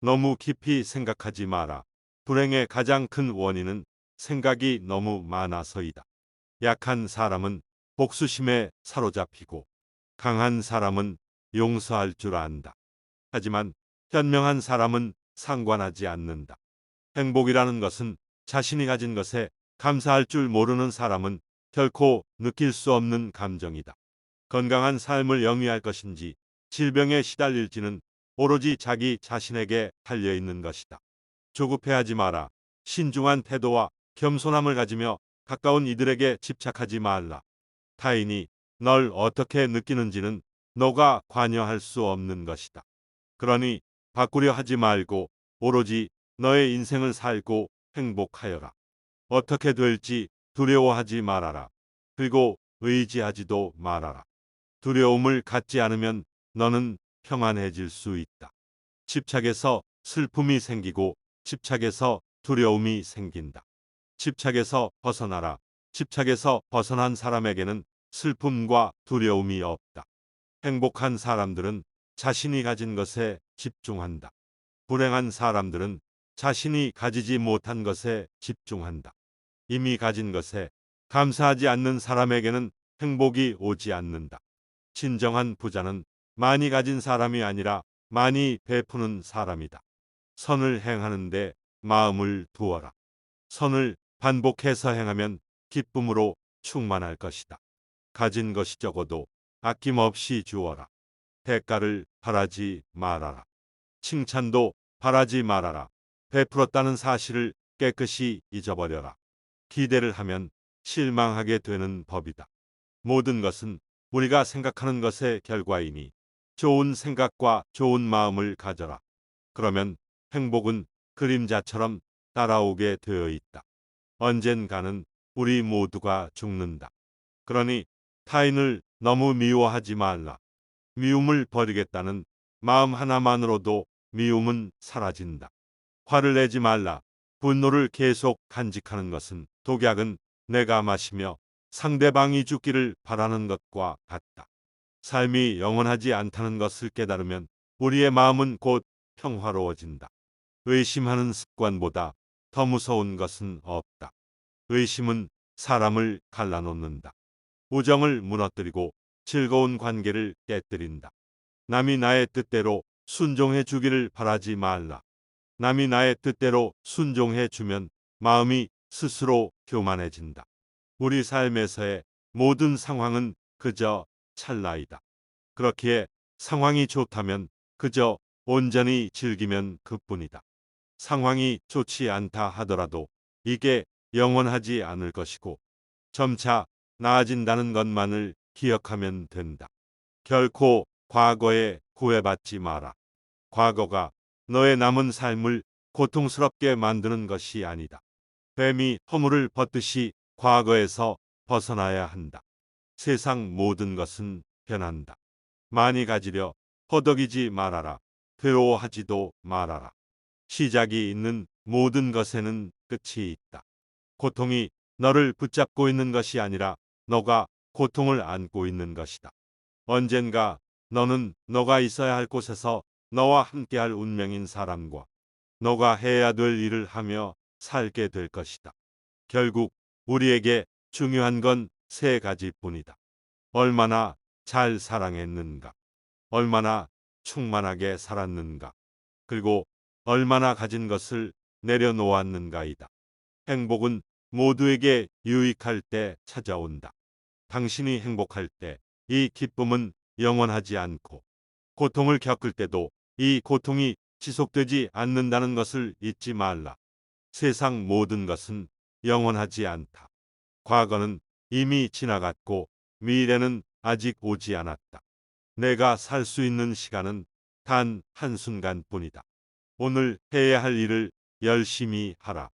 너무 깊이 생각하지 마라. 불행의 가장 큰 원인은 생각이 너무 많아서이다. 약한 사람은 복수심에 사로잡히고 강한 사람은 용서할 줄 안다. 하지만 현명한 사람은 상관하지 않는다. 행복이라는 것은 자신이 가진 것에 감사할 줄 모르는 사람은 결코 느낄 수 없는 감정이다. 건강한 삶을 영위할 것인지 질병에 시달릴지는 오로지 자기 자신에게 달려 있는 것이다. 조급해하지 마라. 신중한 태도와 겸손함을 가지며 가까운 이들에게 집착하지 말라. 타인이 널 어떻게 느끼는지는 너가 관여할 수 없는 것이다. 그러니 바꾸려 하지 말고 오로지 너의 인생을 살고 행복하여라. 어떻게 될지 두려워하지 말아라. 그리고 의지하지도 말아라. 두려움을 갖지 않으면 너는 평안해질 수 있다. 집착에서 슬픔이 생기고 집착에서 두려움이 생긴다. 집착에서 벗어나라. 집착에서 벗어난 사람에게는 슬픔과 두려움이 없다. 행복한 사람들은 자신이 가진 것에 집중한다. 불행한 사람들은 자신이 가지지 못한 것에 집중한다. 이미 가진 것에 감사하지 않는 사람에게는 행복이 오지 않는다. 진정한 부자는 많이 가진 사람이 아니라 많이 베푸는 사람이다. 선을 행하는데 마음을 두어라. 선을 반복해서 행하면 기쁨으로 충만할 것이다. 가진 것이 적어도 아낌없이 주어라. 대가를 바라지 말아라. 칭찬도 바라지 말아라. 베풀었다는 사실을 깨끗이 잊어버려라. 기대를 하면 실망하게 되는 법이다. 모든 것은 우리가 생각하는 것의 결과이니 좋은 생각과 좋은 마음을 가져라. 그러면 행복은 그림자처럼 따라오게 되어 있다. 언젠가는 우리 모두가 죽는다. 그러니 타인을 너무 미워하지 말라. 미움을 버리겠다는 마음 하나만으로도 미움은 사라진다. 화를 내지 말라. 분노를 계속 간직하는 것은 독약은 내가 마시며 상대방이 죽기를 바라는 것과 같다. 삶이 영원하지 않다는 것을 깨달으면 우리의 마음은 곧 평화로워진다. 의심하는 습관보다 더 무서운 것은 없다. 의심은 사람을 갈라놓는다. 우정을 무너뜨리고 즐거운 관계를 깨뜨린다. 남이 나의 뜻대로 순종해 주기를 바라지 말라. 남이 나의 뜻대로 순종해 주면 마음이 스스로 교만해진다. 우리 삶에서의 모든 상황은 그저 찰나이다. 그렇기에 상황이 좋다면 그저 온전히 즐기면 그뿐이다. 상황이 좋지 않다 하더라도 이게 영원하지 않을 것이고 점차 나아진다는 것만을 기억하면 된다. 결코 과거에 구애받지 마라. 과거가 너의 남은 삶을 고통스럽게 만드는 것이 아니다. 뱀이 허물을 벗듯이 과거에서 벗어나야 한다. 세상 모든 것은 변한다. 많이 가지려 허덕이지 말아라. 괴로워하지도 말아라. 시작이 있는 모든 것에는 끝이 있다. 고통이 너를 붙잡고 있는 것이 아니라 너가 고통을 안고 있는 것이다. 언젠가 너는 너가 있어야 할 곳에서 너와 함께할 운명인 사람과 너가 해야 될 일을 하며 살게 될 것이다. 결국 우리에게 중요한 건 세 가지뿐이다. 얼마나 잘 사랑했는가, 얼마나 충만하게 살았는가, 그리고 얼마나 가진 것을 내려놓았는가이다. 행복은 모두에게 유익할 때 찾아온다. 당신이 행복할 때 이 기쁨은 영원하지 않고 고통을 겪을 때도 이 고통이 지속되지 않는다는 것을 잊지 말라. 세상 모든 것은 영원하지 않다. 과거는 이미 지나갔고 미래는 아직 오지 않았다. 내가 살 수 있는 시간은 단 한순간뿐이다. 오늘 해야 할 일을 열심히 하라.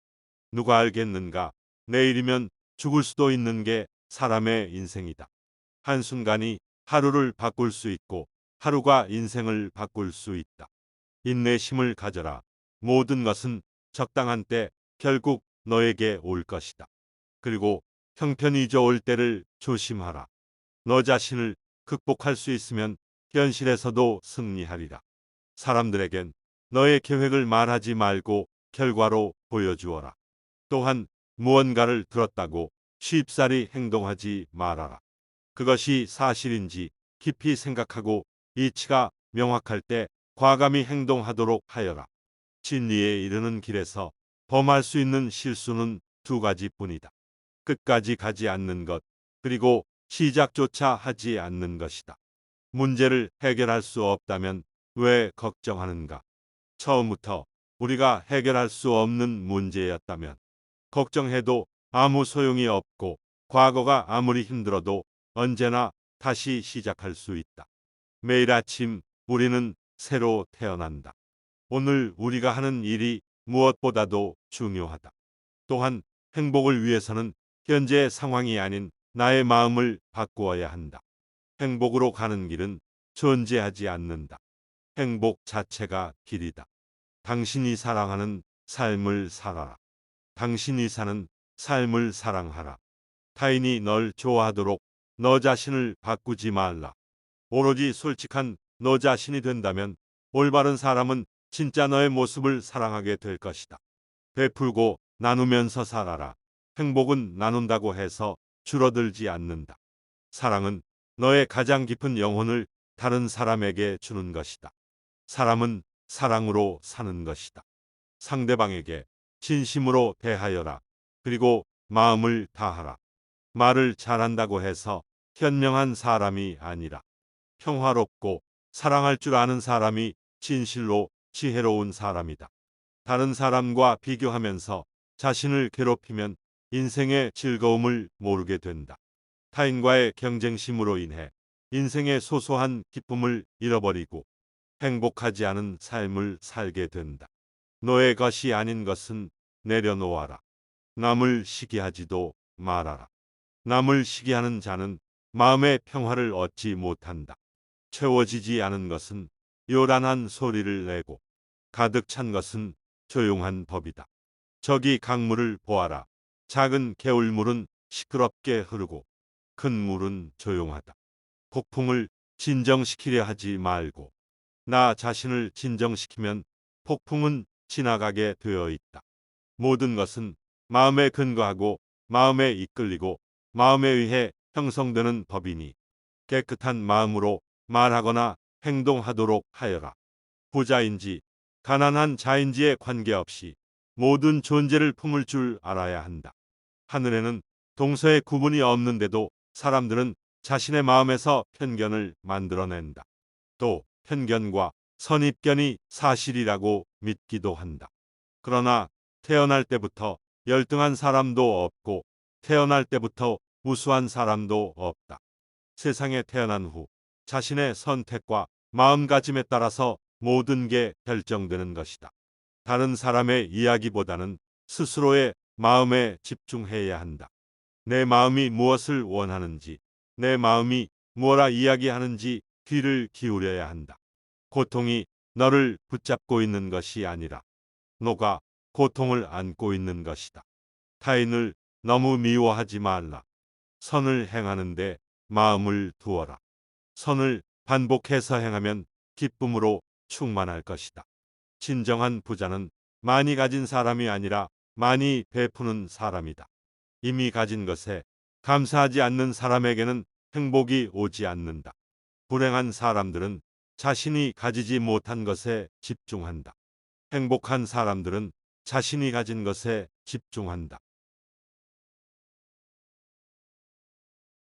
누가 알겠는가? 내일이면 죽을 수도 있는 게 사람의 인생이다. 한순간이 하루를 바꿀 수 있고 하루가 인생을 바꿀 수 있다. 인내심을 가져라. 모든 것은 적당한 때 결국 너에게 올 것이다. 그리고 형편이 좋을 때를 조심하라. 너 자신을 극복할 수 있으면 현실에서도 승리하리라. 사람들에겐 너의 계획을 말하지 말고 결과로 보여주어라. 또한 무언가를 들었다고 쉽사리 행동하지 말아라. 그것이 사실인지 깊이 생각하고 이치가 명확할 때 과감히 행동하도록 하여라. 진리에 이르는 길에서 범할 수 있는 실수는 두 가지뿐이다. 끝까지 가지 않는 것, 그리고 시작조차 하지 않는 것이다. 문제를 해결할 수 없다면 왜 걱정하는가? 처음부터 우리가 해결할 수 없는 문제였다면 걱정해도 아무 소용이 없고 과거가 아무리 힘들어도 언제나 다시 시작할 수 있다. 매일 아침 우리는 새로 태어난다. 오늘 우리가 하는 일이 무엇보다도 중요하다. 또한 행복을 위해서는 현재의 상황이 아닌 나의 마음을 바꾸어야 한다. 행복으로 가는 길은 존재하지 않는다. 행복 자체가 길이다. 당신이 사랑하는 삶을 살아라. 당신이 사는 삶을 사랑하라. 타인이 널 좋아하도록 너 자신을 바꾸지 말라. 오로지 솔직한 너 자신이 된다면 올바른 사람은 진짜 너의 모습을 사랑하게 될 것이다. 베풀고 나누면서 살아라. 행복은 나눈다고 해서 줄어들지 않는다. 사랑은 너의 가장 깊은 영혼을 다른 사람에게 주는 것이다. 사람은 사랑으로 사는 것이다. 상대방에게 진심으로 대하여라. 그리고 마음을 다하라. 말을 잘한다고 해서 현명한 사람이 아니라 평화롭고 사랑할 줄 아는 사람이 진실로 지혜로운 사람이다. 다른 사람과 비교하면서 자신을 괴롭히면 인생의 즐거움을 모르게 된다. 타인과의 경쟁심으로 인해 인생의 소소한 기쁨을 잃어버리고 행복하지 않은 삶을 살게 된다. 너의 것이 아닌 것은 내려놓아라. 남을 시기하지도 말아라. 남을 시기하는 자는 마음의 평화를 얻지 못한다. 채워지지 않은 것은 요란한 소리를 내고 가득 찬 것은 조용한 법이다. 저기 강물을 보아라. 작은 개울물은 시끄럽게 흐르고 큰 물은 조용하다. 폭풍을 진정시키려 하지 말고 나 자신을 진정시키면 폭풍은 지나가게 되어 있다. 모든 것은 마음에 근거하고 마음에 이끌리고 마음에 의해 형성되는 법이니 깨끗한 마음으로 말하거나 행동하도록 하여라. 부자인지 가난한 자인지에 관계없이 모든 존재를 품을 줄 알아야 한다. 하늘에는 동서의 구분이 없는데도 사람들은 자신의 마음에서 편견을 만들어낸다. 또 편견과 선입견이 사실이라고 믿기도 한다. 그러나 태어날 때부터 열등한 사람도 없고 태어날 때부터 우수한 사람도 없다. 세상에 태어난 후 자신의 선택과 마음가짐에 따라서 모든 게 결정되는 것이다. 다른 사람의 이야기보다는 스스로의 마음에 집중해야 한다. 내 마음이 무엇을 원하는지, 내 마음이 무엇라 이야기하는지 귀를 기울여야 한다. 고통이 너를 붙잡고 있는 것이 아니라 너가 고통을 안고 있는 것이다. 타인을 너무 미워하지 말라. 선을 행하는데 마음을 두어라. 선을 반복해서 행하면 기쁨으로 충만할 것이다. 진정한 부자는 많이 가진 사람이 아니라 많이 베푸는 사람이다. 이미 가진 것에 감사하지 않는 사람에게는 행복이 오지 않는다. 불행한 사람들은 자신이 가지지 못한 것에 집중한다. 행복한 사람들은 자신이 가진 것에 집중한다.